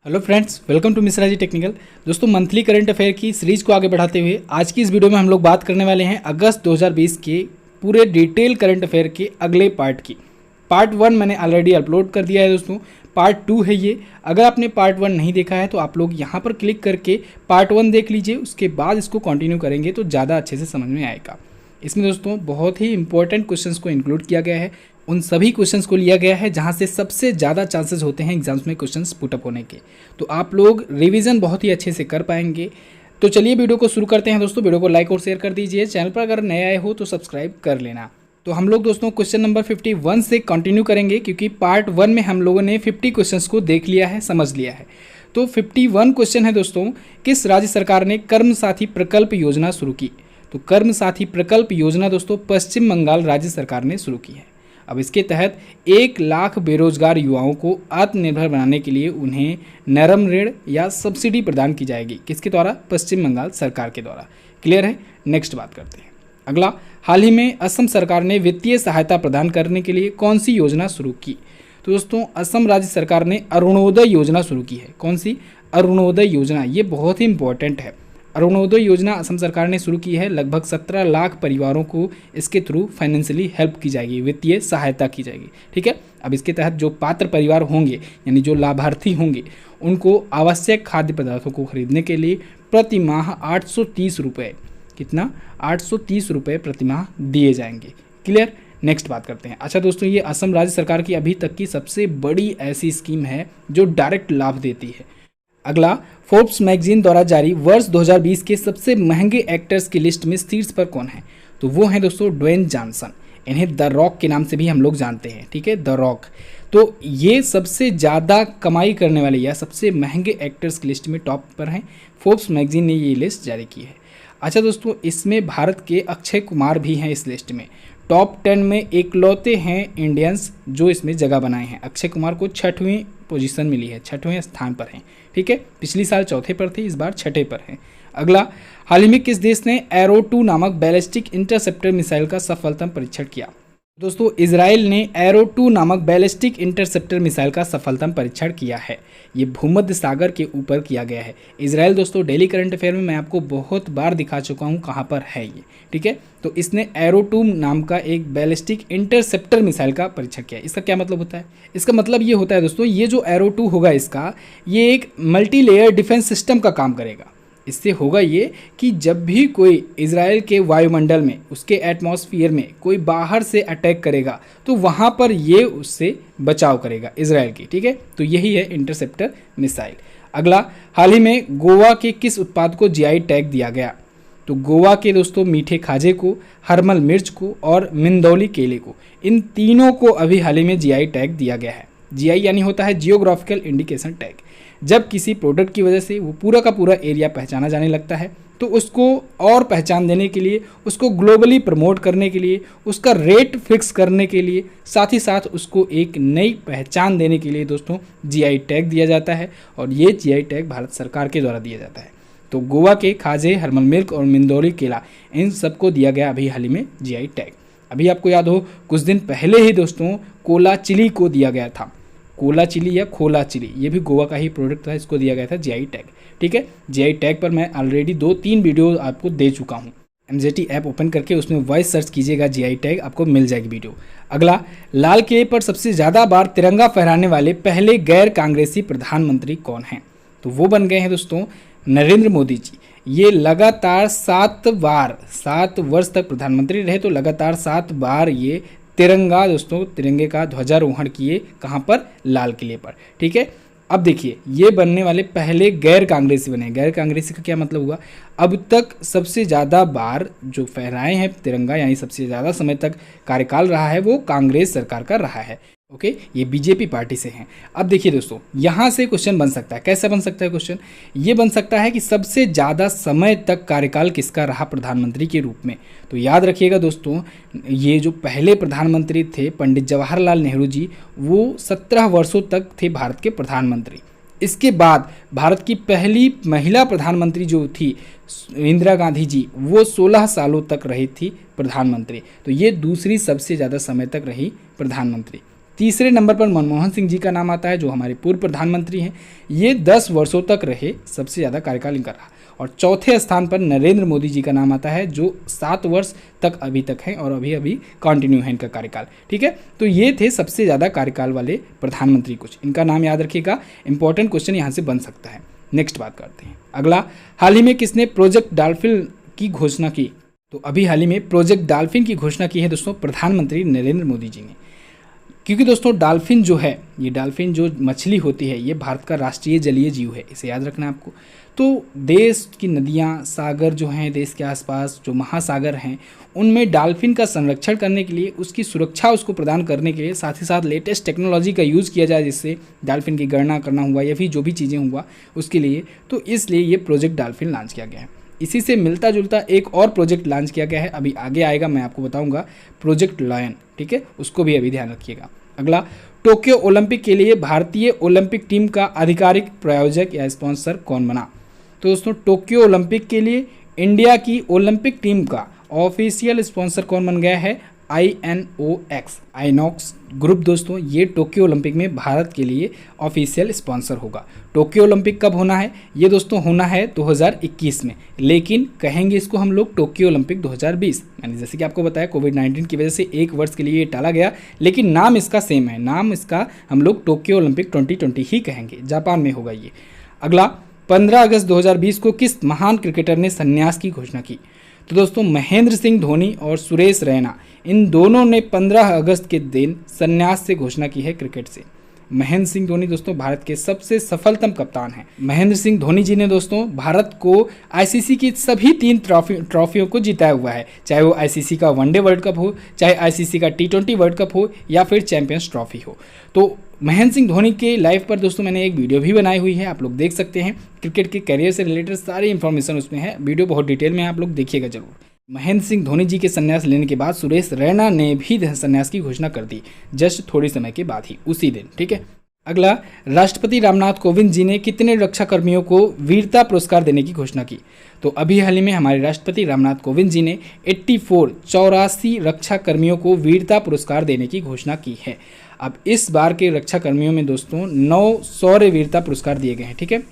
Hello friends, welcome to Mishra ji technical. दोस्तों, monthly current affair की series को आगे बढ़ाते हुए आज की इस वीडियो में हम लोग बात करने वाले हैं अगस्त 2020 के पूरे डिटेल करंट अफेयर के अगले पार्ट की। पार्ट 1 मैंने ऑलरेडी अपलोड कर दिया है दोस्तों। पार्ट 2 है ये। अगर आपने पार्ट 1 नहीं देखा है तो आप लोग यहाँ पर क्लिक करके पार्ट 1 देख लीजिए, उसके बाद इसको कंटिन्यू करेंगे तो ज़्यादा अच्छे से समझ में आएगा। इसमें दोस्तों बहुत ही इंपॉर्टेंट क्वेश्चंस को इंक्लूड किया गया है। उन सभी क्वेश्चंस को लिया गया है जहां से सबसे ज़्यादा चांसेस होते हैं एग्जाम्स में क्वेश्चंस पुटअप होने के, तो आप लोग रिवीजन बहुत ही अच्छे से कर पाएंगे। तो चलिए वीडियो को शुरू करते हैं दोस्तों। वीडियो को लाइक और शेयर कर दीजिए। चैनल पर अगर नए आए हो तो सब्सक्राइब कर लेना। तो हम लोग दोस्तों क्वेश्चन नंबर 51 से कंटिन्यू करेंगे, क्योंकि पार्ट 1 में हम लोगों ने 50 क्वेश्चंस को देख लिया है, समझ लिया है। तो 51 क्वेश्चन है दोस्तों, किस राज्य सरकार ने कर्म साथी प्रकल्प योजना शुरू की? तो कर्म साथी प्रकल्प योजना दोस्तों पश्चिम बंगाल राज्य सरकार ने शुरू की है। अब इसके तहत 1 लाख बेरोजगार युवाओं को आत्मनिर्भर बनाने के लिए उन्हें नरम ऋण या सब्सिडी प्रदान की जाएगी। किसके द्वारा? पश्चिम बंगाल सरकार के द्वारा। क्लियर है? नेक्स्ट बात करते हैं। अगला, हाल ही में असम सरकार ने वित्तीय सहायता प्रदान करने के लिए कौन सी योजना शुरू की? तो दोस्तों असम राज्य सरकार ने अरुणोदय योजना शुरू की है। कौन सी? अरुणोदय योजना। ये बहुत ही इंपॉर्टेंट है। अरुणोदय योजना असम सरकार ने शुरू की है। लगभग 17 लाख परिवारों को इसके थ्रू फाइनेंशियली हेल्प की जाएगी, वित्तीय सहायता की जाएगी। ठीक है। अब इसके तहत जो पात्र परिवार होंगे, यानी जो लाभार्थी होंगे, उनको आवश्यक खाद्य पदार्थों को खरीदने के लिए प्रति माह 830 रुपये, कितना? 830 रुपये प्रति माह दिए जाएंगे। क्लियर? नेक्स्ट बात करते हैं। अच्छा दोस्तों, ये असम राज्य सरकार की अभी तक की सबसे बड़ी ऐसी स्कीम है जो डायरेक्ट लाभ देती है। अगला, फोर्ब्स मैगजीन द्वारा जारी वर्ष 2020 के सबसे महंगे एक्टर्स की लिस्ट में शीर्ष पर कौन है? तो वो हैं दोस्तों ड्वेन जॉनसन। इन्हें द रॉक के नाम से भी हम लोग जानते हैं। ठीक है, द रॉक। तो ये सबसे ज़्यादा कमाई करने वाले या सबसे महंगे एक्टर्स की लिस्ट में टॉप पर हैं। फोर्ब्स मैगजीन ने ये लिस्ट जारी की है। अच्छा दोस्तों, इसमें भारत के अक्षय कुमार भी हैं इस लिस्ट में। टॉप 10 में इकलौते हैं इंडियंस जो इसमें जगह बनाए हैं। अक्षय कुमार को 6वीं पोजीशन मिली है, 6वें स्थान पर हैं। ठीक है, पिछली साल 4थे पर थे, इस बार 6ठे पर हैं। अगला, हाल ही में किस देश ने एरो 2 नामक बैलिस्टिक इंटरसेप्टर मिसाइल का सफलतम परीक्षण किया? दोस्तों इजराइल ने एरो 2 नामक बैलिस्टिक इंटरसेप्टर मिसाइल का सफलतम परीक्षण किया है। ये भूमध्य सागर के ऊपर किया गया है। इजराइल दोस्तों डेली करंट अफेयर में मैं आपको बहुत बार दिखा चुका हूँ कहाँ पर है ये। ठीक है, तो इसने एरो 2 नाम का एक बैलिस्टिक इंटरसेप्टर मिसाइल का परीक्षण किया। इसका क्या मतलब होता है? इसका मतलब ये होता है दोस्तों, ये जो एरो 2 होगा इसका, ये एक मल्टी लेयर डिफेंस सिस्टम का काम करेगा। इससे होगा ये कि जब भी कोई इजराइल के वायुमंडल में, उसके एटमॉस्फेयर में कोई बाहर से अटैक करेगा तो वहाँ पर ये उससे बचाव करेगा इजराइल की। ठीक है, तो यही है इंटरसेप्टर मिसाइल। अगला, हाल ही में गोवा के किस उत्पाद को जीआई टैग दिया गया? तो गोवा के दोस्तों मीठे खाजे को, हरमल मिर्च को और मिंदौली केले को, इन तीनों को अभी हाल ही में जीआई टैग दिया गया है। जीआई यानी होता है जियोग्राफिकल इंडिकेशन टैग। जब किसी प्रोडक्ट की वजह से वो पूरा का पूरा एरिया पहचाना जाने लगता है तो उसको और पहचान देने के लिए, उसको ग्लोबली प्रमोट करने के लिए, उसका रेट फिक्स करने के लिए, साथ ही साथ उसको एक नई पहचान देने के लिए दोस्तों जीआई टैग दिया जाता है। और ये जीआई टैग भारत सरकार के द्वारा दिया जाता है। तो गोवा के खाजे, हरमल मिल्क और मिंदौली केला, इन सबको दिया गया अभी हाल ही में जीआई टैग। अभी आपको याद हो कुछ दिन पहले ही दोस्तों कोला चिली को दिया गया था। कोला चिली या खोला चिली, ये भी गोवा का ही प्रोडक्ट था, इसको दिया गया था जीआई टैग। ठीक है, जीआई टैग पर मैं ऑलरेडी 2-3 वीडियो आपको दे चुका हूँ। एमजेटी ऐप ओपन करके उसमें वॉइस सर्च कीजिएगा, जीआई टैग आपको मिल जाएगी वीडियो। अगला, लाल किले पर सबसे ज़्यादा बार तिरंगा फहराने वाले पहले गैर कांग्रेसी प्रधानमंत्री कौन हैं? तो वो बन गए हैं दोस्तों नरेंद्र मोदी जी। ये लगातार 7 वर्ष तक प्रधानमंत्री रहे, तो लगातार 7 बार ये तिरंगा दोस्तों, तिरंगे का ध्वजारोहण किए। कहाँ पर? लाल किले पर। ठीक है, अब देखिए ये बनने वाले पहले गैर कांग्रेसी बने। गैर कांग्रेसी का क्या मतलब हुआ? अब तक सबसे ज़्यादा बार जो फहराए हैं तिरंगा, यानी सबसे ज़्यादा समय तक कार्यकाल रहा है वो कांग्रेस सरकार का रहा है। ओके, ये बीजेपी पार्टी से हैं। अब देखिए दोस्तों, यहाँ से क्वेश्चन बन सकता है। कैसे बन सकता है क्वेश्चन? ये बन सकता है कि सबसे ज़्यादा समय तक कार्यकाल किसका रहा प्रधानमंत्री के रूप में? तो याद रखिएगा दोस्तों, ये जो पहले प्रधानमंत्री थे पंडित जवाहरलाल नेहरू जी, वो 17 वर्षों तक थे भारत के प्रधानमंत्री। इसके बाद भारत की पहली महिला प्रधानमंत्री जो थी इंदिरा गांधी जी, वो 16 सालों तक रही थी प्रधानमंत्री। तो ये दूसरी सबसे ज़्यादा समय तक रही प्रधानमंत्री। तीसरे नंबर पर मनमोहन सिंह जी का नाम आता है, जो हमारे पूर्व प्रधानमंत्री हैं। ये 10 वर्षों तक रहे, सबसे ज़्यादा कार्यकाल इनका रहा। और चौथे स्थान पर नरेंद्र मोदी जी का नाम आता है, जो 7 वर्ष तक अभी तक हैं और अभी कंटिन्यू है इनका कार्यकाल। ठीक है, तो ये थे सबसे ज़्यादा कार्यकाल वाले प्रधानमंत्री। कुछ इनका नाम याद रखिएगा, इंपॉर्टेंट क्वेश्चन यहाँ से बन सकता है। नेक्स्ट बात करते हैं। अगला, हाल ही में किसने प्रोजेक्ट डॉल्फिन की घोषणा की? तो अभी हाल ही में प्रोजेक्ट डॉल्फिन की घोषणा की है दोस्तों प्रधानमंत्री नरेंद्र मोदी जी ने। क्योंकि दोस्तों डॉल्फिन जो है, ये डॉल्फिन जो मछली होती है, ये भारत का राष्ट्रीय जलीय जीव है, इसे याद रखना है आपको। तो देश की नदियाँ, सागर जो हैं, देश के आसपास जो महासागर हैं, उनमें डॉल्फिन का संरक्षण करने के लिए, उसकी सुरक्षा उसको प्रदान करने के लिए, साथ ही साथ लेटेस्ट टेक्नोलॉजी का यूज़ किया जाए, जिससे डॉल्फिन की गणना करना हुआ या फिर जो भी चीज़ें हुआ उसके लिए, तो इसलिए ये प्रोजेक्ट डॉल्फिन लॉन्च किया गया है। इसी से मिलता जुलता एक और प्रोजेक्ट लॉन्च किया गया है, अभी आगे आएगा, मैं आपको बताऊंगा, प्रोजेक्ट लायन। ठीक है, उसको भी अभी ध्यान रखिएगा। अगला, टोक्यो ओलंपिक के लिए भारतीय ओलंपिक टीम का आधिकारिक प्रायोजक या स्पॉन्सर कौन बना? तो दोस्तों टोक्यो ओलंपिक के लिए इंडिया की ओलंपिक टीम का ऑफिशियल स्पॉन्सर कौन बन गया है? आइनॉक्स ग्रुप। दोस्तों ये टोक्यो ओलंपिक में भारत के लिए ऑफिशियल स्पॉन्सर होगा। टोक्यो ओलंपिक कब होना है? ये दोस्तों होना है 2021 में, लेकिन कहेंगे इसको हम लोग टोक्यो ओलंपिक 2020। यानी जैसे कि आपको बताया, कोविड-19 की वजह से 1 वर्ष के लिए ये टाला गया, लेकिन नाम इसका सेम है। नाम इसका हम लोग टोक्यो ओलंपिक 2020 ही कहेंगे, जापान में होगा ये। अगला, 15 अगस्त 2020 को किस महान क्रिकेटर ने संन्यास की घोषणा की? तो दोस्तों महेंद्र सिंह धोनी और सुरेश रैना, इन दोनों ने 15 अगस्त के दिन संन्यास से घोषणा की है क्रिकेट से। महेंद्र सिंह धोनी दोस्तों भारत के सबसे सफलतम कप्तान हैं। महेंद्र सिंह धोनी जी ने दोस्तों भारत को आईसीसी की सभी 3 ट्रॉफियों को जिताया हुआ है, चाहे वो आईसीसी का वनडे वर्ल्ड कप हो, चाहे आईसीसी का T20 वर्ल्ड कप हो, या फिर चैंपियंस ट्रॉफी हो। तो महेंद्र सिंह धोनी के लाइफ पर दोस्तों मैंने एक वीडियो भी बनाई हुई है, आप लोग देख सकते हैं। क्रिकेट के करियर से रिलेटेड सारी इंफॉर्मेशन उसमें है, वीडियो बहुत डिटेल में आप लोग देखिएगा जरूर। महेंद्र सिंह धोनी जी के संन्यास लेने के बाद सुरेश रैना ने भी संन्यास की घोषणा कर दी, जस्ट थोड़ी समय के बाद ही, उसी दिन। ठीक है, अगला, राष्ट्रपति रामनाथ कोविंद जी ने कितने रक्षा कर्मियों को वीरता पुरस्कार देने की घोषणा की? तो अभी हाल ही में हमारे राष्ट्रपति रामनाथ कोविंद जी ने 84 रक्षा कर्मियों को वीरता पुरस्कार देने की घोषणा की है। अब इस बार के रक्षा कर्मियों में दोस्तों 9 शौर्य वीरता पुरस्कार दिए गए हैं। ठीक है,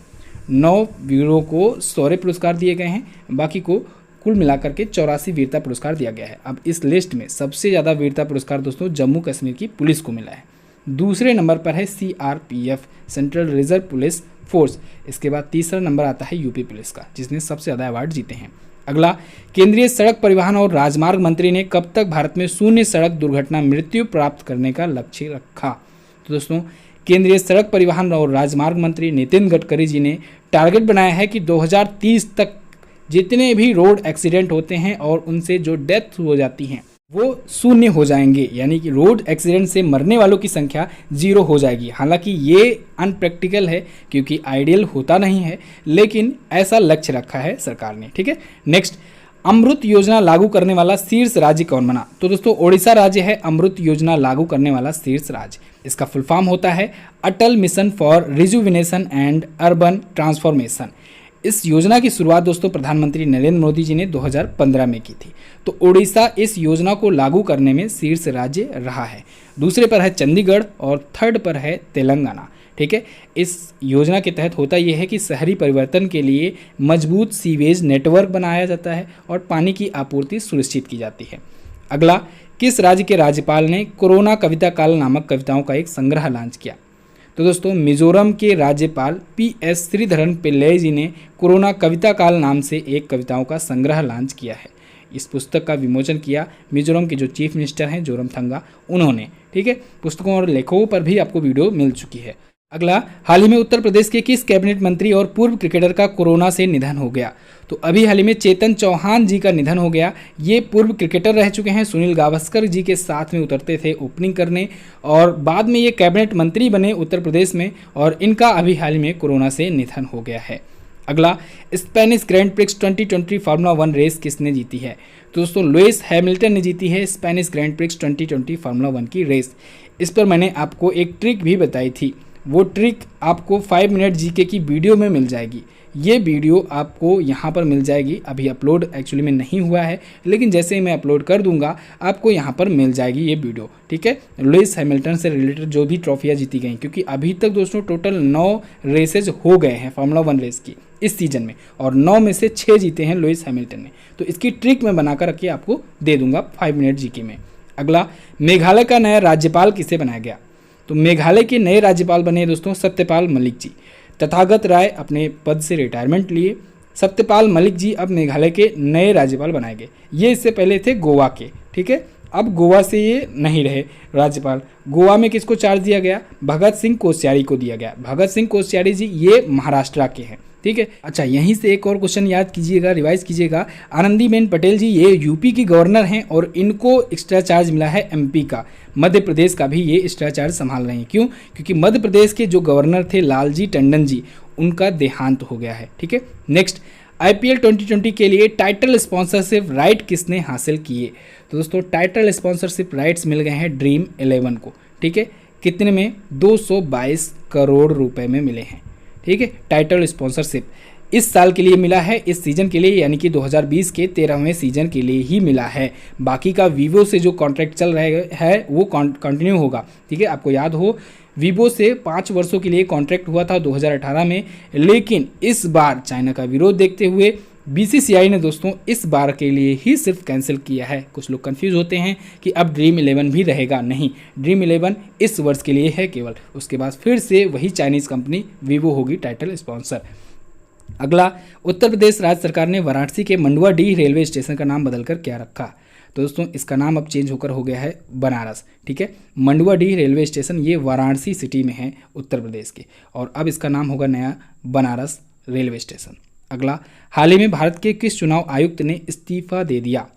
9 वीरों को शौर्य पुरस्कार दिए गए हैं, बाकी को कुल मिलाकर के 84 वीरता पुरस्कार दिया गया है। अब इस लिस्ट में सबसे ज़्यादा वीरता पुरस्कार दोस्तों जम्मू कश्मीर की पुलिस को मिला है। दूसरे नंबर पर है CRPF, central reserve police force. इसके बाद तीसरा नंबर आता है यूपी पुलिस का, जिसने सबसे ज़्यादा अवार्ड जीते हैं। अगला, केंद्रीय सड़क परिवहन और राजमार्ग मंत्री ने कब तक भारत में शून्य सड़क दुर्घटना मृत्यु प्राप्त करने का लक्ष्य रखा? तो दोस्तों केंद्रीय सड़क परिवहन और राजमार्ग मंत्री नितिन गडकरी जी ने टारगेट बनाया है कि 2030 तक जितने भी रोड एक्सीडेंट होते हैं और उनसे जो डेथ हो जाती हैं वो शून्य हो जाएंगे, यानी कि रोड एक्सीडेंट से मरने वालों की संख्या 0 हो जाएगी। हालांकि ये अनप्रैक्टिकल है क्योंकि आइडियल होता नहीं है, लेकिन ऐसा लक्ष्य रखा है सरकार ने। ठीक है, नेक्स्ट, अमृत योजना लागू करने वाला शीर्ष राज्य कौन बना? तो दोस्तों ओडिशा राज्य है अमृत योजना लागू करने वाला शीर्ष राज्य। इसका फुल फॉर्म होता है Atal mission for rejuvenation and urban transformation. इस योजना की शुरुआत दोस्तों प्रधानमंत्री नरेंद्र मोदी जी ने 2015 में की थी। तो ओडिशा इस योजना को लागू करने में शीर्ष राज्य रहा है। दूसरे पर है चंडीगढ़ और थर्ड पर है तेलंगाना। ठीक है, इस योजना के तहत होता यह है कि शहरी परिवर्तन के लिए मजबूत सीवेज नेटवर्क बनाया जाता है और पानी की आपूर्ति सुनिश्चित की जाती है। अगला, किस राज्य के राज्यपाल ने कोरोना कविता काल नामक कविताओं का एक संग्रह लॉन्च किया? तो दोस्तों मिजोरम के राज्यपाल PS श्रीधरन पिल्लई जी ने कोरोना कविता काल नाम से एक कविताओं का संग्रह लॉन्च किया है। इस पुस्तक का विमोचन किया मिजोरम के जो चीफ मिनिस्टर हैं जोरमथंगा, उन्होंने। ठीक है, पुस्तकों और लेखकों पर भी आपको वीडियो मिल चुकी है। अगला, हाल ही में उत्तर प्रदेश के किस कैबिनेट मंत्री और पूर्व क्रिकेटर का कोरोना से निधन हो गया? तो अभी हाल ही में चेतन चौहान जी का निधन हो गया। ये पूर्व क्रिकेटर रह चुके हैं, सुनील गावस्कर जी के साथ में उतरते थे ओपनिंग करने और बाद में ये कैबिनेट मंत्री बने उत्तर प्रदेश में, और इनका अभी हाल ही में कोरोना से निधन हो गया है। अगला, Spanish Grand Prix 2020 Formula 1 race किसने जीती है? तो दोस्तों लुइस हैमिल्टन ने जीती है स्पेनिश ग्रैंड प्रिक्स 2020 फार्मूला 1 की रेस। इस पर मैंने आपको एक ट्रिक भी बताई थी, वो ट्रिक आपको 5 मिनट जीके की वीडियो में मिल जाएगी। ये वीडियो आपको यहाँ पर मिल जाएगी। अभी अपलोड एक्चुअली में नहीं हुआ है, लेकिन जैसे ही मैं अपलोड कर दूंगा आपको यहाँ पर मिल जाएगी ये वीडियो, ठीक है। लुइस हैमिल्टन से रिलेटेड जो भी ट्रॉफियाँ जीती गई, क्योंकि अभी तक दोस्तों टोटल 9 रेसेज हो गए हैं फार्मूला 1 रेस की इस सीजन में, और 9 में से 6 जीते हैं लुइस हैमिल्टन ने। तो इसकी ट्रिक मैं बनाकर रखिए आपको दे दूंगा 5 मिनट जीके में। अगला, मेघालय का नया राज्यपाल किसे बनाया गया? तो मेघालय के नए राज्यपाल बने दोस्तों सत्यपाल मलिक जी। तथागत राय अपने पद से रिटायरमेंट लिए, सत्यपाल मलिक जी अब मेघालय के नए राज्यपाल बनाए गए। ये इससे पहले थे गोवा के, ठीक है। अब गोवा से ये नहीं रहे राज्यपाल। गोवा में किसको चार्ज दिया गया? भगत सिंह कोश्यारी को दिया गया। भगत सिंह कोश्यारी जी ये महाराष्ट्र के हैं, ठीक है। अच्छा, यहीं से एक और क्वेश्चन याद कीजिएगा, रिवाइज कीजिएगा। आनंदीबेन पटेल जी ये यूपी की गवर्नर हैं और इनको एक्स्ट्रा चार्ज मिला है एमपी का। मध्य प्रदेश का भी ये एक्स्ट्रा चार्ज संभाल रहे हैं। क्यों? क्योंकि मध्य प्रदेश के जो गवर्नर थे लालजी टंडन जी, उनका देहांत हो गया है, ठीक है। नेक्स्ट, आईपीएल 2020 के लिए टाइटल स्पॉन्सरशिप राइट किसने हासिल किए? तो दोस्तों टाइटल स्पॉन्सरशिप राइट्स मिल गए हैं ड्रीम 11 को, ठीक है। कितने में? 222 करोड़ रुपए में मिले हैं, ठीक है। टाइटल स्पॉन्सरशिप इस साल के लिए मिला है, इस सीजन के लिए, यानी कि 2020 के 13वें सीजन के लिए ही मिला है। बाकी का वीवो से जो कॉन्ट्रैक्ट चल रहा है वो कंटिन्यू होगा, ठीक है। आपको याद हो वीवो से 5 वर्षों के लिए कॉन्ट्रैक्ट हुआ था 2018 में, लेकिन इस बार चाइना का विरोध देखते हुए बीसीसीआई ने दोस्तों इस बार के लिए ही सिर्फ कैंसिल किया है। कुछ लोग कंफ्यूज होते हैं कि अब ड्रीम 11 भी रहेगा, नहीं, ड्रीम 11 इस वर्ष के लिए है केवल, उसके बाद फिर से वही चाइनीज़ कंपनी वीवो होगी टाइटल स्पॉन्सर। अगला, उत्तर प्रदेश राज्य सरकार ने वाराणसी के मंडुआडीह रेलवे स्टेशन का नाम बदलकर क्या रखा? तो दोस्तों इसका नाम अब चेंज होकर हो गया है बनारस, ठीक है। मंडुआडीह रेलवे स्टेशन ये वाराणसी सिटी में है उत्तर प्रदेश के, और अब इसका नाम होगा नया बनारस रेलवे स्टेशन। अगला, हाल ही में भारत के किस चुनाव आयुक्त ने इस्तीफा दे दिया?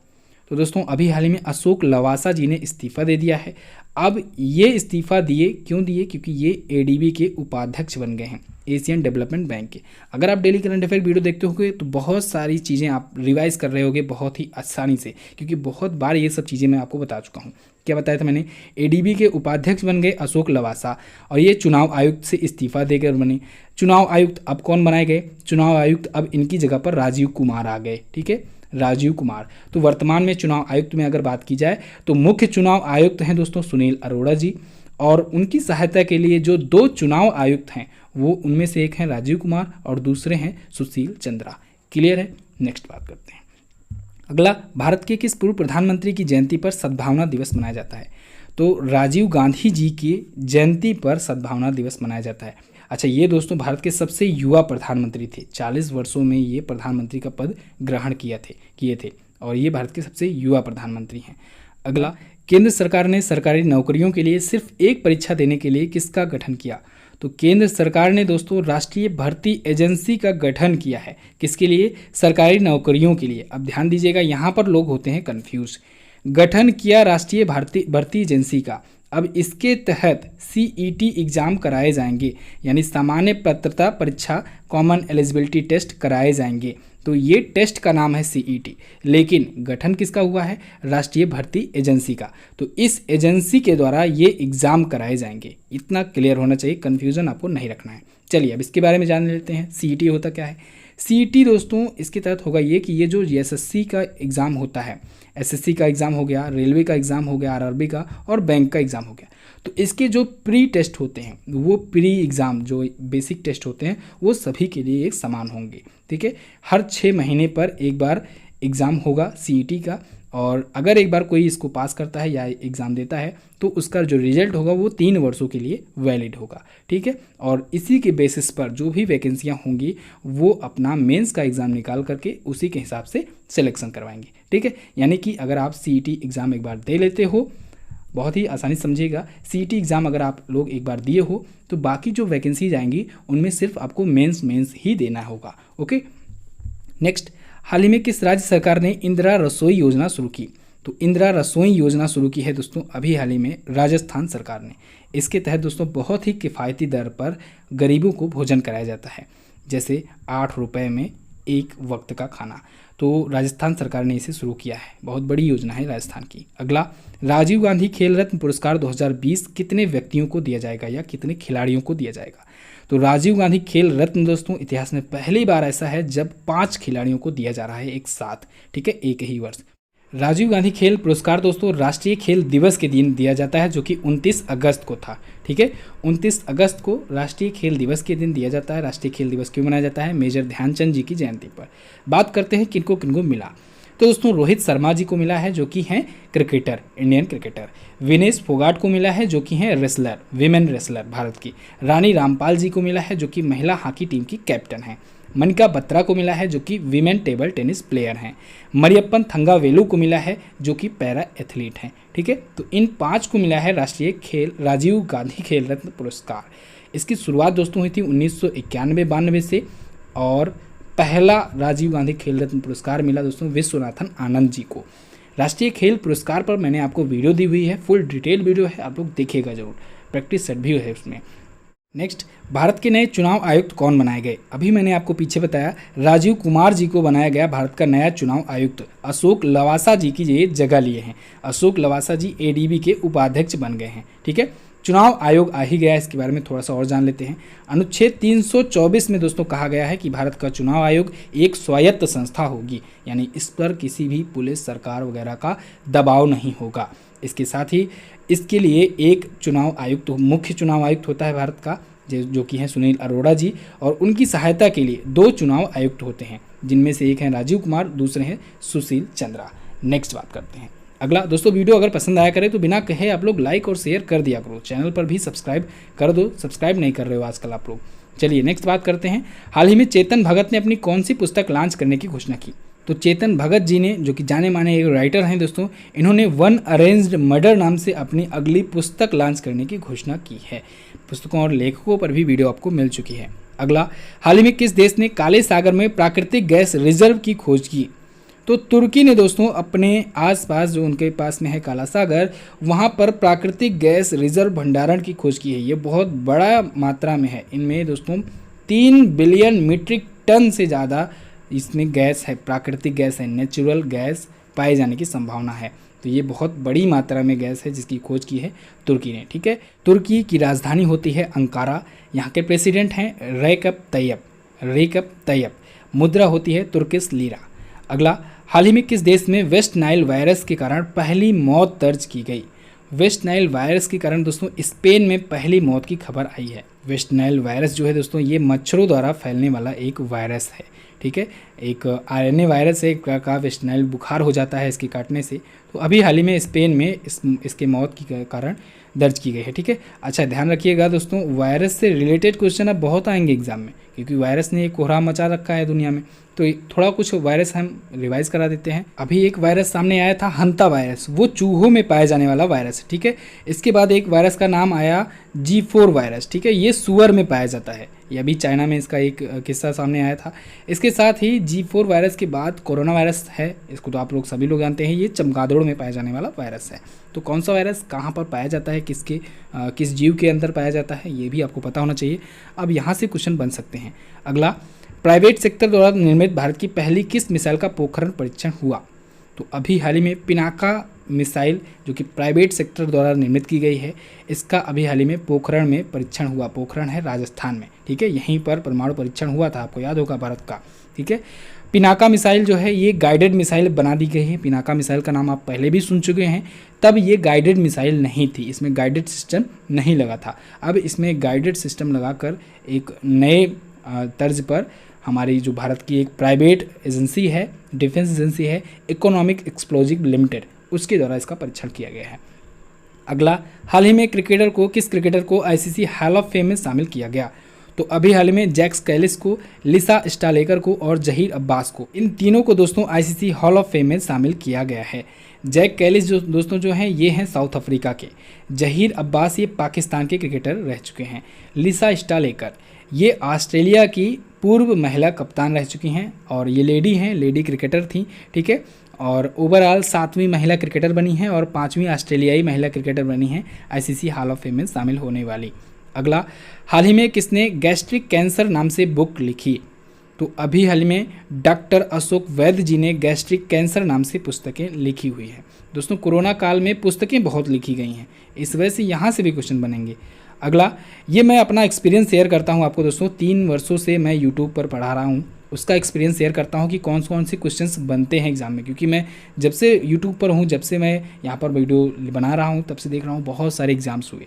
तो दोस्तों अभी हाल ही में अशोक लवासा जी ने इस्तीफा दे दिया है। अब ये इस्तीफा दिए, क्यों दिए? क्योंकि ये एडीबी के उपाध्यक्ष बन गए हैं, एशियन डेवलपमेंट बैंक के। अगर आप डेली करंट अफेयर वीडियो देखते होगे तो बहुत सारी चीज़ें आप रिवाइज कर रहे होगे बहुत ही आसानी से, क्योंकि बहुत बार ये सब चीज़ें मैं आपको बता चुका हूँ। क्या बताया था मैंने? एडीबी के उपाध्यक्ष बन गए अशोक लवासा, और ये चुनाव आयुक्त से इस्तीफा देकर बने। चुनाव आयुक्त अब कौन बनाए गए? चुनाव आयुक्त अब इनकी जगह पर राजीव कुमार आ गए, ठीक है, राजीव कुमार। तो वर्तमान में चुनाव आयुक्त में अगर बात की जाए तो मुख्य चुनाव आयुक्त हैं दोस्तों सुनील अरोड़ा जी, और उनकी सहायता के लिए जो 2 चुनाव आयुक्त हैं वो उनमें से एक हैं राजीव कुमार और दूसरे हैं सुशील चंद्रा। क्लियर है? नेक्स्ट बात करते हैं। अगला, भारत के किस पूर्व प्रधानमंत्री की जयंती पर सद्भावना दिवस मनाया जाता है? तो राजीव गांधी जी की जयंती पर सद्भावना दिवस मनाया जाता है। अच्छा, ये दोस्तों भारत के सबसे युवा प्रधानमंत्री थे, 40 वर्षों में ये प्रधानमंत्री का पद ग्रहण किए थे, और ये भारत के सबसे युवा प्रधानमंत्री हैं। अगला, केंद्र सरकार ने सरकारी नौकरियों के लिए सिर्फ एक परीक्षा देने के लिए किसका गठन किया? तो केंद्र सरकार ने दोस्तों राष्ट्रीय भर्ती एजेंसी का गठन किया है। किसके लिए? सरकारी नौकरियों के लिए। अब ध्यान दीजिएगा, यहाँ पर लोग होते हैं कन्फ्यूज। गठन किया राष्ट्रीय भर्ती एजेंसी का। अब इसके तहत सीईटी एग्ज़ाम कराए जाएंगे, यानी सामान्य पात्रता परीक्षा, कॉमन एलिजिबिलिटी टेस्ट कराए जाएंगे। तो ये टेस्ट का नाम है सीईटी, लेकिन गठन किसका हुआ है? राष्ट्रीय भर्ती एजेंसी का। तो इस एजेंसी के द्वारा ये एग्ज़ाम कराए जाएंगे। इतना क्लियर होना चाहिए, कन्फ्यूज़न आपको नहीं रखना है। चलिए अब इसके बारे में जान लेते हैं। सीईटी होता क्या है? सीईटी दोस्तों इसके तहत होगा ये कि ये जो एसएससी का एग्ज़ाम होता है, एसएससी का एग्ज़ाम हो गया, रेलवे का एग्ज़ाम हो गया, आरआरबी का, और बैंक का एग्ज़ाम हो गया, तो इसके जो प्री टेस्ट होते हैं, वो प्री एग्ज़ाम जो बेसिक टेस्ट होते हैं वो सभी के लिए एक समान होंगे, ठीक है। हर 6 महीने पर एक बार एग्ज़ाम होगा सीईटी का, और अगर एक बार कोई इसको पास करता है या एग्ज़ाम देता है तो उसका जो रिजल्ट होगा वो 3 वर्षों के लिए वैलिड होगा, ठीक है। और इसी के बेसिस पर जो भी वैकेंसियाँ होंगी वो अपना मेंस का एग्ज़ाम निकाल करके उसी के हिसाब से सिलेक्शन करवाएंगे, ठीक है। यानी कि अगर आप सीईटी एग्ज़ाम एक बार दे लेते हो, बहुत ही आसानी समझिएगा, सीईटी एग्ज़ाम अगर आप लोग एक बार दिए हो तो बाकी जो वैकेंसीज आएंगी उनमें सिर्फ आपको मेंस ही देना होगा, ओके। नेक्स्ट, हाल ही में किस राज्य सरकार ने इंदिरा रसोई योजना शुरू की? तो इंदिरा रसोई योजना शुरू की है दोस्तों अभी हाल ही में राजस्थान सरकार ने। इसके तहत दोस्तों बहुत ही किफ़ायती दर पर गरीबों को भोजन कराया जाता है। जैसे 8 रुपये में एक वक्त का खाना। तो राजस्थान सरकार ने इसे शुरू किया है, बहुत बड़ी योजना है राजस्थान की। अगला, राजीव गांधी खेल रत्न पुरस्कार 2020 कितने व्यक्तियों को दिया जाएगा या कितने खिलाड़ियों को दिया जाएगा? तो राजीव गांधी खेल रत्न दोस्तों इतिहास में पहली बार ऐसा है जब 5 खिलाड़ियों को दिया जा रहा है एक साथ, ठीक है, एक ही वर्ष। राजीव गांधी खेल पुरस्कार दोस्तों राष्ट्रीय खेल दिवस के दिन दिया जाता है, जो कि 29 अगस्त को था, ठीक है। 29 अगस्त को राष्ट्रीय खेल दिवस के दिन दिया जाता है। राष्ट्रीय खेल दिवस क्यों मनाया जाता है? मेजर ध्यानचंद जी की जयंती पर। बात करते हैं किनको किनको मिला। तो दोस्तों रोहित शर्मा जी को मिला है, जो कि हैं cricketer, Indian cricketer. Vinesh Phogat को मिला है, जो कि हैं रेसलर, विमेन रेसलर भारत की। रानी रामपाल जी को मिला है, जो कि महिला हॉकी टीम की कैप्टन हैं। मनिका बत्रा को मिला है, जो कि वीमेन टेबल टेनिस प्लेयर हैं। मरियप्पन थंगावेलु को मिला है, जो कि पैरा एथलीट हैं, ठीक है। तो इन 5 को मिला है राजीव गांधी खेल रत्न पुरस्कार। इसकी शुरुआत दोस्तों हुई थी 1991-92 से, और पहला राजीव गांधी खेल रत्न पुरस्कार मिला दोस्तों विश्वनाथन आनंद जी को। राष्ट्रीय खेल पुरस्कार पर मैंने आपको वीडियो दी हुई है, फुल डिटेल वीडियो है, आप लोग देखिएगा जरूर, प्रैक्टिस सेट भी है उसमें। नेक्स्ट, भारत के नए चुनाव आयुक्त कौन बनाए गए? अभी मैंने आपको पीछे बताया, राजीव कुमार जी को बनाया गया भारत का नया चुनाव आयुक्त। अशोक लवासा जी की ये जगह लिए हैं। अशोक लवासा जी एडीबी के उपाध्यक्ष बन गए हैं, ठीक है। चुनाव आयोग आ ही गया, इसके बारे में थोड़ा सा और जान लेते हैं। अनुच्छेद 324 में दोस्तों कहा गया है कि भारत का चुनाव आयोग एक स्वायत्त संस्था होगी, यानी इस पर किसी भी पुलिस, सरकार वगैरह का दबाव नहीं होगा। इसके साथ ही इसके लिए एक चुनाव आयुक्त, मुख्य चुनाव आयुक्त होता है भारत का, जो कि हैं सुनील अरोड़ा जी, और उनकी सहायता के लिए 2 चुनाव आयुक्त होते हैं, जिनमें से एक हैं राजीव कुमार, दूसरे हैं सुशील चंद्रा। नेक्स्ट बात करते हैं। अगला दोस्तों, वीडियो अगर पसंद आया करे तो बिना कहे आप लोग लाइक और शेयर कर दिया करो, चैनल पर भी सब्सक्राइब कर दो, सब्सक्राइब नहीं कर रहे हो आजकल आप लोग। चलिए नेक्स्ट बात करते हैं। हाल ही में चेतन भगत ने अपनी कौन सी पुस्तक लॉन्च करने की घोषणा की? तो चेतन भगत जी ने, जो कि जाने माने एक राइटर हैं दोस्तों, इन्होंने वन अरेंज्ड मर्डर नाम से अपनी अगली पुस्तक लॉन्च करने की घोषणा की है। पुस्तकों और लेखकों पर भी वीडियो आपको मिल चुकी है। अगला, हाल ही में किस देश ने काले सागर में प्राकृतिक गैस रिजर्व की खोज की? तो तुर्की ने दोस्तों अपने आसपास, जो उनके पास में है काला सागर, वहाँ पर प्राकृतिक गैस रिजर्व भंडारण की खोज की है। ये बहुत बड़ा मात्रा में है, इनमें दोस्तों 3 बिलियन मीट्रिक टन से ज़्यादा इसमें गैस है, प्राकृतिक गैस है, नेचुरल गैस पाए जाने की संभावना है। तो ये बहुत बड़ी मात्रा में गैस है जिसकी खोज की है तुर्की ने, ठीक है। तुर्की की राजधानी होती है अंकारा। यहाँ के प्रेसिडेंट हैं रेकप तैयब। मुद्रा होती है तुर्किश लीरा। अगला, हाल ही में किस देश में वेस्ट नाइल वायरस के कारण पहली मौत दर्ज की गई? वेस्ट नाइल वायरस के कारण दोस्तों स्पेन में पहली मौत की खबर आई है। वेस्ट नाइल वायरस जो है दोस्तों, ये मच्छरों द्वारा फैलने वाला एक वायरस है, ठीक है। एक आरएनए वायरस है का वेस्ट नाइल बुखार हो जाता है इसके काटने से। तो अभी हाल ही में स्पेन में इसके मौत के कारण दर्ज की गई है, ठीक है। अच्छा ध्यान रखिएगा दोस्तों, वायरस से रिलेटेड क्वेश्चन अब बहुत आएंगे एग्जाम में, क्योंकि वायरस ने एक कोहराम मचा रखा है दुनिया में। तो थोड़ा कुछ वायरस हम रिवाइज करा देते हैं। अभी एक वायरस सामने आया था, हंता वायरस, वो चूहों में पाया जाने वाला वायरस है, ठीक है। इसके बाद एक वायरस का नाम आया G4 वायरस, ठीक है, ये सुअर में पाया जाता है। ये अभी चाइना में इसका एक किस्सा सामने आया था। इसके साथ ही G4 वायरस के बाद कोरोना वायरस है, इसको तो आप लोग सभी लोग जानते हैं, ये चमगादड़ में पाया जाने वाला वायरस है। तो कौन सा वायरस कहाँ पर पाया जाता है, किस जीव के अंदर पाया जाता है, ये भी आपको पता होना चाहिए। अब यहाँ से क्वेश्चन बन सकते हैं। अगला, प्राइवेट सेक्टर द्वारा निर्मित भारत की पहली किस मिसाइल का पोखरण परीक्षण हुआ? तो अभी हाल ही में पिनाका मिसाइल, जो कि प्राइवेट सेक्टर द्वारा निर्मित की गई है, इसका अभी हाल ही में पोखरण में परीक्षण हुआ। पोखरण है राजस्थान में, ठीक है, यहीं पर परमाणु परीक्षण हुआ था, आपको याद होगा भारत का, ठीक है। पिनाका मिसाइल जो है ये गाइडेड मिसाइल बना दी गई है। पिनाका मिसाइल का नाम आप पहले भी सुन चुके हैं। तब ये गाइडेड मिसाइल नहीं थी, इसमें गाइडेड सिस्टम नहीं लगा था। अब इसमें गाइडेड सिस्टम लगाकर एक नए तर्ज पर हमारी जो भारत की एक प्राइवेट एजेंसी है, डिफेंस एजेंसी है, इकोनॉमिक एक्सप्लोजिव लिमिटेड, उसके द्वारा इसका परीक्षण किया गया है। अगला, हाल ही में किस क्रिकेटर को आईसीसी हॉल ऑफ फेम में शामिल किया गया? तो अभी हाल में जैक कैलिस को, लिसा स्टालेकर को और जहीर अब्बास को, इन तीनों को दोस्तों आईसीसी हॉल ऑफ फेम में शामिल किया गया है। जैक कैलिस जो दोस्तों जो हैं ये हैं साउथ अफ्रीका के। जहीर अब्बास ये पाकिस्तान के क्रिकेटर रह चुके हैं। लिसा स्टालेकर ये ऑस्ट्रेलिया की पूर्व महिला कप्तान रह चुकी हैं, और ये लेडी हैं, लेडी क्रिकेटर थी, ठीक है। और ओवरऑल 7वीं महिला क्रिकेटर बनी हैं और 5वीं ऑस्ट्रेलियाई महिला क्रिकेटर बनी हैं आईसीसी हॉल ऑफ फेम में शामिल होने वाली। अगला, हाल ही में किसने गैस्ट्रिक कैंसर नाम से बुक लिखी? तो अभी हाल में डॉक्टर अशोक वैद्य जी ने गैस्ट्रिक कैंसर नाम से पुस्तकें लिखी हुई है। दोस्तों कोरोना काल में पुस्तकें बहुत लिखी गई हैं, इस वजह से यहाँ से भी क्वेश्चन बनेंगे। अगला, ये मैं अपना एक्सपीरियंस शेयर करता हूँ आपको दोस्तों। 3 वर्षों से मैं यूट्यूब पर पढ़ा रहा हूँ, उसका एक्सपीरियंस शेयर करता हूँ कि कौन कौन से क्वेश्चंस बनते हैं एग्जाम में। क्योंकि मैं जब से यूट्यूब पर हूँ, जब से मैं यहाँ पर वीडियो बना रहा हूँ, तब से देख रहा हूँ बहुत सारे एग्जाम्स हुए।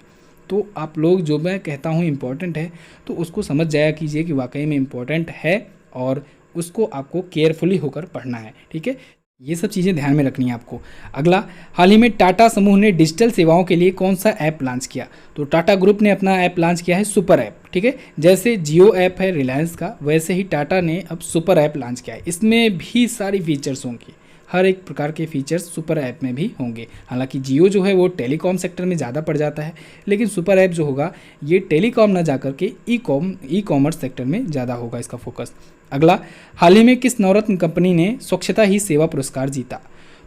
तो आप लोग जो मैं कहता हूँ इम्पॉर्टेंट है तो उसको समझ जाया कीजिए कि वाकई में इम्पॉर्टेंट है और उसको आपको केयरफुली होकर पढ़ना है। ठीक है, ये सब चीज़ें ध्यान में रखनी है आपको। अगला, हाल ही में टाटा समूह ने डिजिटल सेवाओं के लिए कौन सा ऐप लॉन्च किया? तो टाटा ग्रुप ने अपना ऐप लॉन्च किया है सुपर ऐप। ठीक है, जैसे जियो ऐप है रिलायंस का, वैसे ही टाटा ने अब सुपर ऐप लॉन्च किया है। इसमें भी सारी फीचर्स होंगे, हर एक प्रकार के फीचर्स सुपर ऐप में भी होंगे। हालांकि जियो जो है वो टेलीकॉम सेक्टर में ज़्यादा पड़ जाता है, लेकिन सुपर ऐप जो होगा ये टेलीकॉम ना जाकर के ई कॉमर्स सेक्टर में ज़्यादा होगा इसका फोकस। अगला, हाल ही में किस नवरत्न कंपनी ने स्वच्छता ही सेवा पुरस्कार जीता?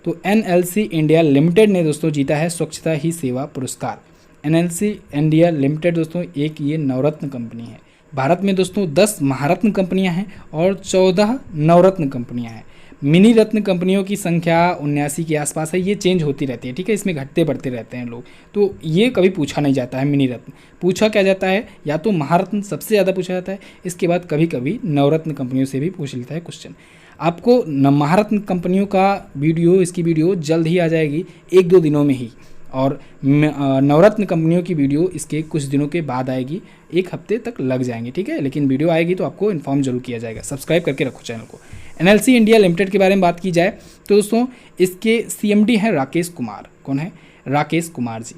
तो NLC इंडिया लिमिटेड ने दोस्तों जीता है स्वच्छता ही सेवा पुरस्कार। NLC इंडिया लिमिटेड दोस्तों एक ये नवरत्न कंपनी है। भारत में दोस्तों 10 महारत्न कंपनियां हैं और 14 नवरत्न कंपनियां हैं। मिनी रत्न कंपनियों की संख्या 79 के आसपास है, ये चेंज होती रहती है। ठीक है, इसमें घटते बढ़ते रहते हैं लोग, तो ये कभी पूछा नहीं जाता है मिनी रत्न। पूछा क्या जाता है, या तो महारत्न सबसे ज़्यादा पूछा जाता है, इसके बाद कभी कभी नवरत्न कंपनियों से भी पूछ लेता है क्वेश्चन। आपको महारत्न कंपनियों का वीडियो, इसकी वीडियो जल्द ही आ जाएगी, 1-2 दिनों में ही। और नवरत्न कंपनियों की वीडियो इसके कुछ दिनों के बाद आएगी, 1 हफ्ते तक लग जाएंगे। ठीक है, लेकिन वीडियो आएगी तो आपको इन्फॉर्म जरूर किया जाएगा। सब्सक्राइब करके रखो चैनल को। NLC इंडिया लिमिटेड के बारे में बात की जाए तो दोस्तों इसके CMD हैं राकेश कुमार। कौन है? राकेश कुमार जी।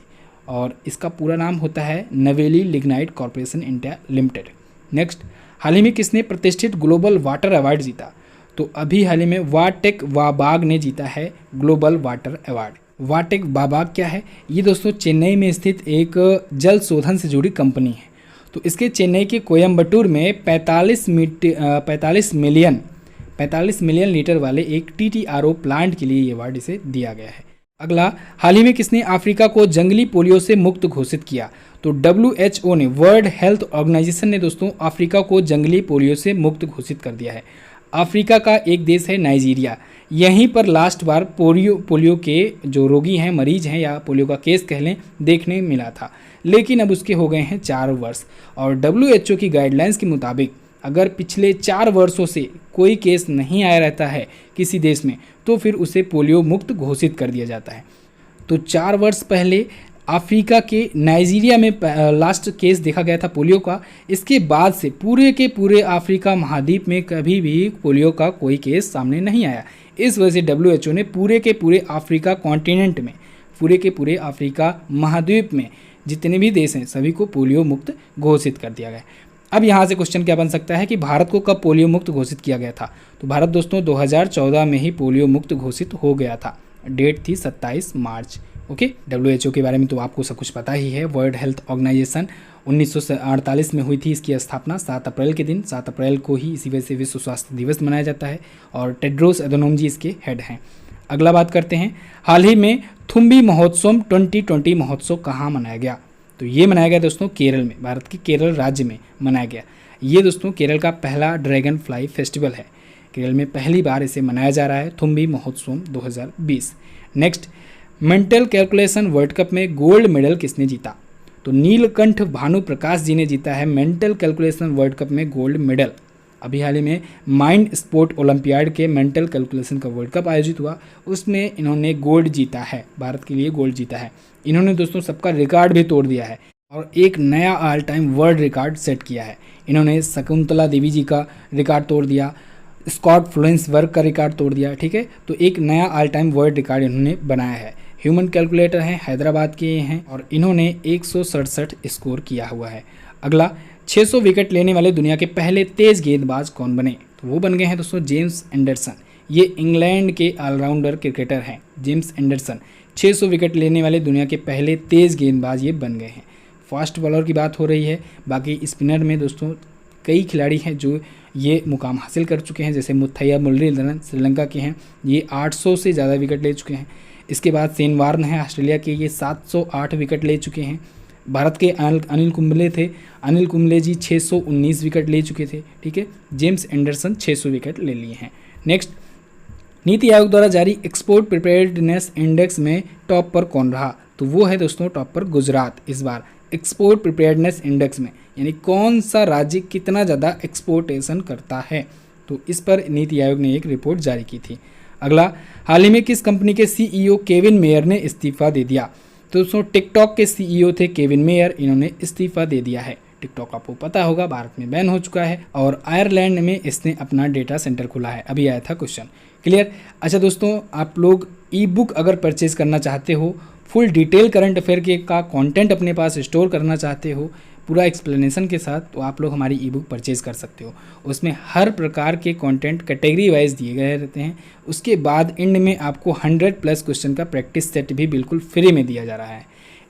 और इसका पूरा नाम होता है Neyveli lignite corporation India limited. Next, हाल ही में किसने प्रतिष्ठित ग्लोबल वाटर अवार्ड जीता? तो अभी हाल ही में वाटेक वाबाग ने जीता है ग्लोबल वाटर अवार्ड। वाटेक वाबाग क्या है? ये दोस्तों चेन्नई में स्थित एक जल शोधन से जुड़ी कंपनी है। तो इसके चेन्नई के कोयम्बटूर में 45 मिलियन लीटर वाले एक TTRO प्लांट के लिए ये अवार्ड इसे दिया गया है। अगला, हाल ही में किसने अफ्रीका को जंगली पोलियो से मुक्त घोषित किया? तो WHO ने, वर्ल्ड हेल्थ ऑर्गेनाइजेशन ने दोस्तों अफ्रीका को जंगली पोलियो से मुक्त घोषित कर दिया है। अफ्रीका का एक देश है नाइजीरिया, यहीं पर लास्ट बार पोलियो के जो रोगी हैं, मरीज हैं, या पोलियो का केस कह लें, देखने मिला था। लेकिन अब उसके हो गए हैं 4 वर्ष। और WHO की गाइडलाइंस के मुताबिक अगर पिछले 4 वर्षों से कोई केस नहीं आया रहता है किसी देश में, तो फिर उसे पोलियो मुक्त घोषित कर दिया जाता है। तो 4 वर्ष पहले अफ्रीका के नाइजीरिया में लास्ट केस देखा गया था पोलियो का। इसके बाद से पूरे के पूरे अफ्रीका महाद्वीप में कभी भी पोलियो का कोई केस सामने नहीं आया। इस वजह से WHO ने पूरे के पूरे अफ्रीका कॉन्टिनेंट में, पूरे के पूरे अफ्रीका महाद्वीप में जितने भी देश हैं सभी को पोलियो मुक्त घोषित कर दिया गया। अब यहाँ से क्वेश्चन क्या बन सकता है कि भारत को कब पोलियो मुक्त घोषित किया गया था? तो भारत दोस्तों 2014 में ही पोलियो मुक्त घोषित हो गया था। डेट थी 27 मार्च। ओके, WHO के बारे में तो आपको सब कुछ पता ही है। वर्ल्ड हेल्थ ऑर्गेनाइजेशन 1948 में हुई थी इसकी स्थापना 7 अप्रैल के दिन। 7 अप्रैल को ही इसी वजह से विश्व स्वास्थ्य दिवस मनाया जाता है और टेड्रोस एधनोम जी इसके हेड हैं। अगला बात करते हैं, हाल ही में थुम्बी महोत्सव 2020 महोत्सव कहाँ मनाया गया? तो ये मनाया गया दोस्तों केरल में, भारत के केरल राज्य में मनाया गया। ये दोस्तों केरल का पहला ड्रैगन फ्लाई फेस्टिवल है। केरल में पहली बार इसे मनाया जा रहा है, थुम्बी महोत्सव 2020। Next, mental calculation world cup में गोल्ड मेडल किसने जीता? तो नीलकंठ भानु प्रकाश जी ने जीता है मेंटल कैलकुलेशन वर्ल्ड कप में गोल्ड मेडल। अभी हाल ही में माइंड स्पोर्ट ओलंपियाड के मेंटल कैलकुलेशन का वर्ल्ड कप आयोजित हुआ, उसमें इन्होंने गोल्ड जीता है, भारत के लिए गोल्ड जीता है। इन्होंने दोस्तों सबका रिकॉर्ड भी तोड़ दिया है और एक नया all time world record set किया है। इन्होंने शकुंतला देवी जी का रिकॉर्ड तोड़ दिया, स्कॉट फ्लोरेंसबर्ग का रिकॉर्ड तोड़ दिया। ठीक है, तो एक नया ऑल टाइम वर्ल्ड रिकॉर्ड इन्होंने बनाया है। ह्यूमन कैलकुलेटर हैं, हैदराबाद के हैं और इन्होंने 167 स्कोर किया हुआ है। अगला, 600 विकेट लेने वाले दुनिया के पहले तेज गेंदबाज कौन बने? तो वो बन गए हैं दोस्तों जेम्स एंडरसन। ये इंग्लैंड के ऑलराउंडर क्रिकेटर हैं जेम्स एंडरसन। 600 विकेट लेने वाले दुनिया के पहले तेज गेंदबाज ये बन गए हैं। फास्ट बॉलर की बात हो रही है, बाकी स्पिनर में दोस्तों कई खिलाड़ी हैं जो ये मुकाम हासिल कर चुके हैं, जैसे मुथैया मुरलीधरन श्रीलंका के हैं, ये 800 से ज़्यादा विकेट ले चुके हैं। इसके बाद शेन वार्न है ऑस्ट्रेलिया के, ये 708 विकेट ले चुके हैं। भारत के अनिल कुंबले थे, अनिल कुंबले जी 619 विकेट ले चुके थे, ठीक है। जेम्स एंडरसन 600 विकेट ले लिए हैं। नेक्स्ट, नीति आयोग द्वारा जारी एक्सपोर्ट प्रिपेयर्डनेस इंडेक्स में टॉप पर कौन रहा? तो वो है दोस्तों टॉप पर गुजरात इस बार एक्सपोर्ट प्रिपेयर्डनेस इंडेक्स में, यानी कौन सा राज्य कितना ज़्यादा एक्सपोर्टेशन करता है, तो इस पर नीति आयोग ने एक रिपोर्ट जारी की थी। अगला, हाल ही में किस कंपनी के सीईओ केविन मेयर ने इस्तीफा दे दिया? तो दोस्तों टिकटॉक के सीईओ थे केविन मेयर, इन्होंने इस्तीफा दे दिया है। टिकटॉक आपको पता होगा भारत में बैन हो चुका है और आयरलैंड में इसने अपना डेटा सेंटर खोला है, अभी आया था क्वेश्चन। क्लियर? अच्छा दोस्तों, आप लोग ई बुक अगर परचेज करना चाहते हो, फुल डिटेल करंट अफेयर के का कंटेंट अपने पास स्टोर करना चाहते हो पूरा एक्सप्लेनेशन के साथ, तो आप लोग हमारी ई बुक परचेज़ कर सकते हो। उसमें हर प्रकार के कंटेंट कैटेगरी वाइज दिए गए रहते हैं। उसके बाद एंड में आपको 100+ क्वेश्चन का प्रैक्टिस सेट भी बिल्कुल फ्री में दिया जा रहा है।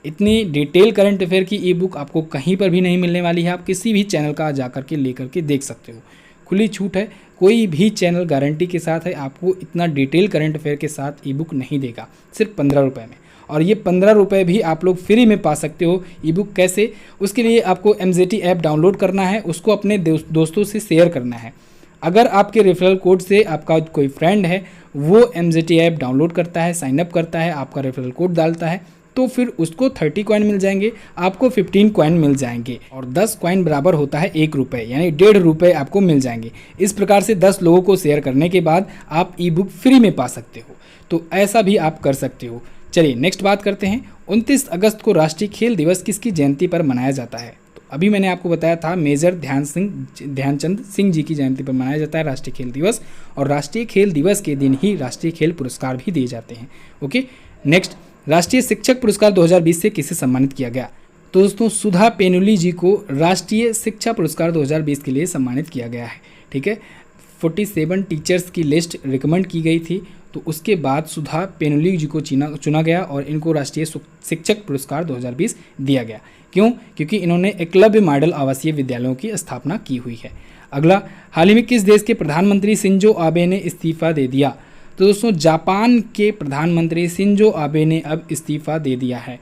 इतनी डिटेल करंट अफेयर की ई बुक आपको कहीं पर भी नहीं मिलने वाली है। आप किसी भी चैनल का जा कर के लेकर के देख सकते हो, खुली छूट है। कोई भी चैनल गारंटी के साथ है आपको इतना डिटेल करंट अफेयर के साथ ई बुक नहीं देगा, सिर्फ 15 रुपये में। और ये 15 रुपये भी आप लोग फ्री में पा सकते हो। ई बुक कैसे? उसके लिए आपको MZT ऐप डाउनलोड करना है, उसको अपने दोस्तों से शेयर करना है। अगर आपके रेफरल कोड से आपका कोई फ्रेंड है वो MZT ऐप डाउनलोड करता है, साइनअप करता है, आपका रेफरल कोड डालता है, तो फिर उसको 30 कॉइन मिल जाएंगे, आपको 15 कॉइन मिल जाएंगे और 10 कॉइन बराबर होता है 1 रुपये, यानी 1.5 रुपये आपको मिल जाएंगे। इस प्रकार से 10 लोगों को शेयर करने के बाद आप ई बुक फ्री में पा सकते हो। तो ऐसा भी आप कर सकते हो। चलिए नेक्स्ट बात करते हैं। 29 अगस्त को राष्ट्रीय खेल दिवस किसकी जयंती पर मनाया जाता है? तो अभी मैंने आपको बताया था मेजर ध्यानचंद सिंह जी की जयंती पर मनाया जाता है राष्ट्रीय खेल दिवस, और राष्ट्रीय खेल दिवस के दिन ही राष्ट्रीय खेल पुरस्कार भी दिए जाते हैं। ओके, नेक्स्ट, राष्ट्रीय शिक्षक पुरस्कार 2020 से किसे सम्मानित किया गया? तो दोस्तों सुधा पेनुली जी को राष्ट्रीय शिक्षा पुरस्कार 2020 के लिए सम्मानित किया गया है, ठीक है। 47 टीचर्स की लिस्ट रिकमेंड की गई थी, तो उसके बाद सुधा पेनुली जी को चुना गया और इनको राष्ट्रीय शिक्षक पुरस्कार 2020 दिया गया। क्यों? क्योंकि इन्होंने एकलव्य मॉडल आवासीय विद्यालयों की स्थापना की हुई है। अगला, हाल ही में किस देश के प्रधानमंत्री शिंजो आबे ने इस्तीफा दे दिया? तो दोस्तों जापान के प्रधानमंत्री शिंजो आबे ने अब इस्तीफा दे दिया है।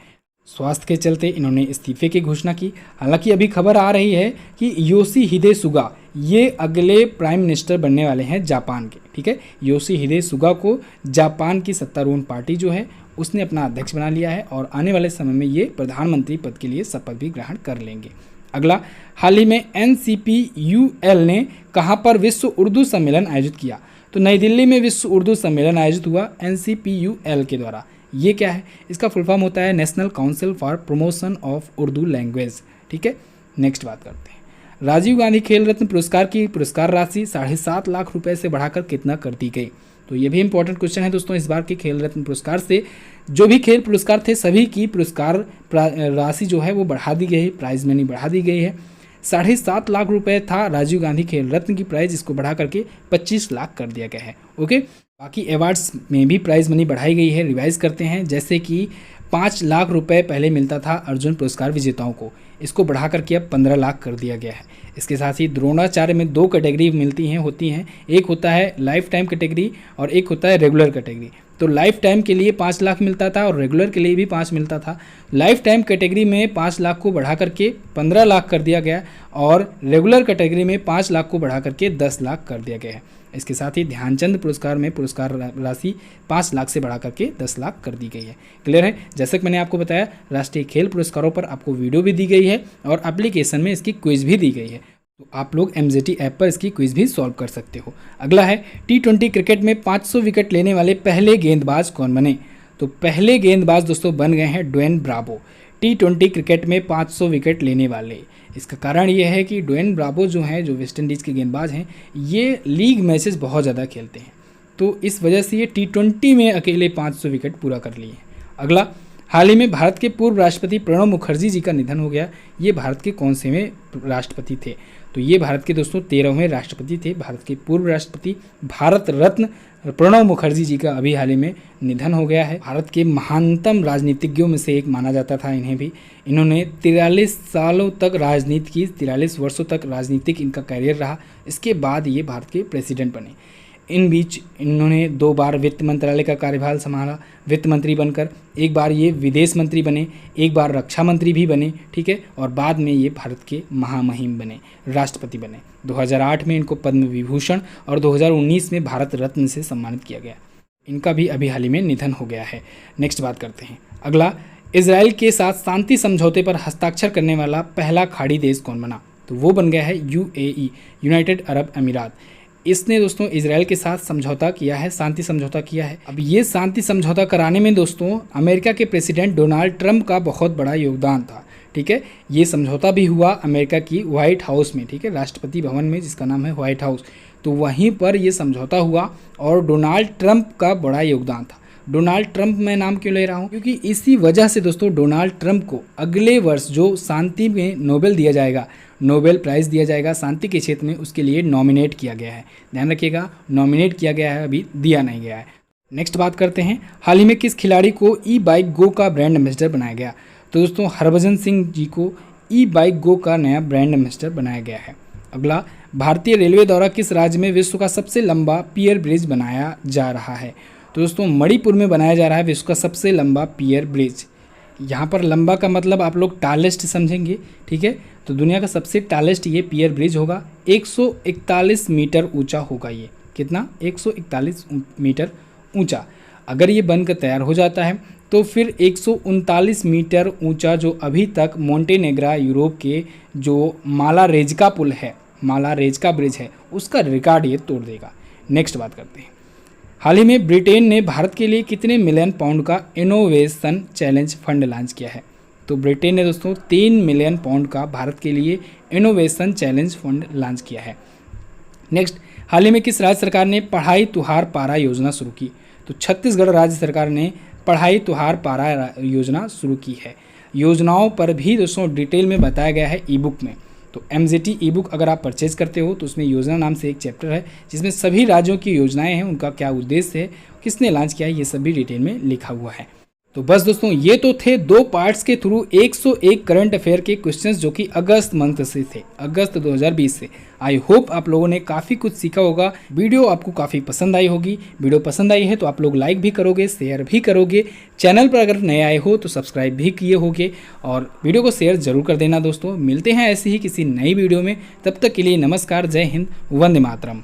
स्वास्थ्य के चलते इन्होंने इस्तीफे की घोषणा की। हालांकि अभी खबर आ रही है कि योशिहिदे सुगा ये अगले प्राइम मिनिस्टर बनने वाले हैं जापान के, ठीक है। योशिहिदे सुगा को जापान की सत्तारूढ़ पार्टी जो है उसने अपना अध्यक्ष बना लिया है और आने वाले समय में ये प्रधानमंत्री पद के लिए शपथ भी ग्रहण कर लेंगे। अगला, हाल ही में NCPUL ने कहाँ पर विश्व उर्दू सम्मेलन आयोजित किया? तो नई दिल्ली में विश्व उर्दू सम्मेलन आयोजित हुआ NCPUL के द्वारा। ये क्या है? इसका फुल फॉर्म होता है national council for promotion of Urdu language, ठीक है। नेक्स्ट बात करते हैं। राजीव गांधी खेल रत्न पुरस्कार की पुरस्कार राशि 7.5 लाख रुपए से बढ़ाकर कितना कर दी गई? तो ये भी इंपॉर्टेंट क्वेश्चन है दोस्तों। इस बार के खेल रत्न पुरस्कार से जो भी खेल पुरस्कार थे सभी की पुरस्कार राशि जो है वो बढ़ा दी गई है, प्राइज मनी बढ़ा दी गई है। 7.5 लाख रुपए था राजीव गांधी खेल रत्न की प्राइज, इसको बढ़ा करके 25 लाख कर दिया गया है। ओके, बाकी अवार्ड्स में भी प्राइज मनी बढ़ाई गई है। रिवाइज करते हैं, जैसे कि 5 लाख रुपए पहले मिलता था अर्जुन पुरस्कार विजेताओं को, इसको बढ़ा करके अब 15 लाख कर दिया गया है। इसके साथ ही द्रोणाचार्य में 2 कैटेगरी होती हैं, एक होता है लाइफ टाइम कैटेगरी और एक होता है रेगुलर कैटेगरी। तो लाइफ टाइम के लिए 5 लाख मिलता था और रेगुलर के लिए भी 5 मिलता था। लाइफ टाइम कैटेगरी में 5 लाख को बढ़ा करके 15 लाख कर दिया गया और रेगुलर कैटेगरी में 5 लाख को बढ़ा करके 10 लाख कर दिया गया है। इसके साथ ही ध्यानचंद पुरस्कार में पुरस्कार राशि 5 लाख से बढ़ा करके 10 लाख कर दी गई है। क्लियर है? जैसे कि मैंने आपको बताया, राष्ट्रीय खेल पुरस्कारों पर आपको वीडियो भी दी गई है और एप्लीकेशन में इसकी क्विज भी दी गई है, तो आप लोग MZT ऐप पर इसकी क्विज भी सॉल्व कर सकते हो। अगला है, T20 क्रिकेट में 500 विकेट लेने वाले पहले गेंदबाज कौन बने? तो पहले गेंदबाज दोस्तों बन गए हैं ड्वेन ब्रावो, T20 क्रिकेट में 500 विकेट लेने वाले। इसका कारण ये है कि ड्वेन ब्रावो जो हैं, जो वेस्ट इंडीज़ के गेंदबाज हैं, ये लीग मैचेस बहुत ज़्यादा खेलते हैं, तो इस वजह से ये T20 में अकेले 500 विकेट पूरा कर लिए हैं। अगला, हाल ही में भारत के पूर्व राष्ट्रपति प्रणब मुखर्जी जी का निधन हो गया। ये भारत के कौन से में राष्ट्रपति थे? तो ये भारत के दोस्तों 13वें राष्ट्रपति थे। भारत के पूर्व राष्ट्रपति भारत रत्न प्रणब मुखर्जी जी का अभी हाल ही में निधन हो गया है। भारत के महानतम राजनीतिज्ञों में से एक माना जाता था इन्हें भी। इन्होंने 43 सालों तक राजनीति की, 43 वर्षों तक राजनीतिक इनका कैरियर रहा। इसके बाद ये भारत के प्रेसिडेंट बने। इन बीच इन्होंने 2 बार वित्त मंत्रालय का कार्यभार संभाला वित्त मंत्री बनकर। एक बार ये विदेश मंत्री बने, एक बार रक्षा मंत्री भी बने, ठीक है, और बाद में ये भारत के महामहिम बने, राष्ट्रपति बने। 2008 में इनको पद्म विभूषण और 2019 में भारत रत्न से सम्मानित किया गया। इनका भी अभी हाल ही में निधन हो गया है। नेक्स्ट बात करते हैं। अगला, इजराइल के साथ शांति समझौते पर हस्ताक्षर करने वाला पहला खाड़ी देश कौन बना? तो वो बन गया है यूएई, यूनाइटेड अरब अमीरात। इसने दोस्तों इजराइल के साथ समझौता किया है, शांति समझौता किया है। अब ये शांति समझौता कराने में दोस्तों अमेरिका के प्रेसिडेंट डोनाल्ड ट्रंप का बहुत बड़ा योगदान था, ठीक है। ये समझौता भी हुआ अमेरिका की व्हाइट हाउस में, ठीक है, राष्ट्रपति भवन में जिसका नाम है व्हाइट हाउस, तो वहीं पर ये समझौता हुआ और डोनाल्ड ट्रंप का बड़ा योगदान था। डोनाल्ड ट्रंप मैं नाम क्यों ले रहा हूँ? क्योंकि इसी वजह से दोस्तों डोनाल्ड ट्रंप को अगले वर्ष जो शांति में नोबेल दिया जाएगा, नोबेल प्राइज़ दिया जाएगा शांति के क्षेत्र में, उसके लिए नॉमिनेट किया गया है। ध्यान रखिएगा, नॉमिनेट किया गया है, अभी दिया नहीं गया है। नेक्स्ट बात करते हैं, हाल ही में किस खिलाड़ी को ई बाइक गो का ब्रांड एम्बेसडर बनाया गया? तो दोस्तों हरभजन सिंह जी को ई बाइक गो का नया ब्रांड एम्बेसडर बनाया गया है। अगला, भारतीय रेलवे द्वारा किस राज्य में विश्व का सबसे लंबा पियर ब्रिज बनाया जा रहा है? तो दोस्तों मणिपुर में बनाया जा रहा है विश्व का सबसे लंबा पियर ब्रिज। यहाँ पर लंबा का मतलब आप लोग टालेस्ट समझेंगे, ठीक है। तो दुनिया का सबसे टालेस्ट ये पियर ब्रिज होगा, 141 मीटर ऊंचा होगा। ये कितना? 141 मीटर ऊंचा। अगर ये बनकर तैयार हो जाता है तो फिर 139 मीटर ऊंचा जो अभी तक मोंटेनेग्रा यूरोप के जो माला रेजका पुल है, माला रेजका ब्रिज है, उसका रिकॉर्ड ये तोड़ देगा। नेक्स्ट बात करते हैं, हाल ही में ब्रिटेन ने भारत के लिए कितने मिलियन पाउंड का इनोवेशन चैलेंज फंड लॉन्च किया है? तो ब्रिटेन ने दोस्तों 3 मिलियन पाउंड का भारत के लिए इनोवेशन चैलेंज फंड लॉन्च किया है। नेक्स्ट, हाल ही में किस राज्य सरकार ने पढ़ाई तुहार पारा योजना शुरू की? तो छत्तीसगढ़ राज्य सरकार ने पढ़ाई तुहार पारा योजना शुरू की है। योजनाओं पर भी दोस्तों डिटेल में बताया गया है ई बुक में। तो MZT ई बुक अगर आप परचेज करते हो तो उसमें योजना नाम से एक चैप्टर है जिसमें सभी राज्यों की योजनाएं हैं, उनका क्या उद्देश्य है, किसने लॉन्च किया है, ये सभी डिटेल में लिखा हुआ है। तो बस दोस्तों ये तो थे 2 पार्ट्स के थ्रू 101 करंट अफेयर के क्वेश्चंस जो कि अगस्त मंथ से थे, अगस्त 2020 से। आई होप आप लोगों ने काफ़ी कुछ सीखा होगा। वीडियो आपको काफ़ी पसंद आई होगी। वीडियो पसंद आई है तो आप लोग लाइक भी करोगे, शेयर भी करोगे। चैनल पर अगर नए आए हो तो सब्सक्राइब भी किए होगे और वीडियो को शेयर जरूर कर देना दोस्तों। मिलते हैं ऐसे ही किसी नई वीडियो में, तब तक के लिए नमस्कार, जय हिंद, वंदे मातरम।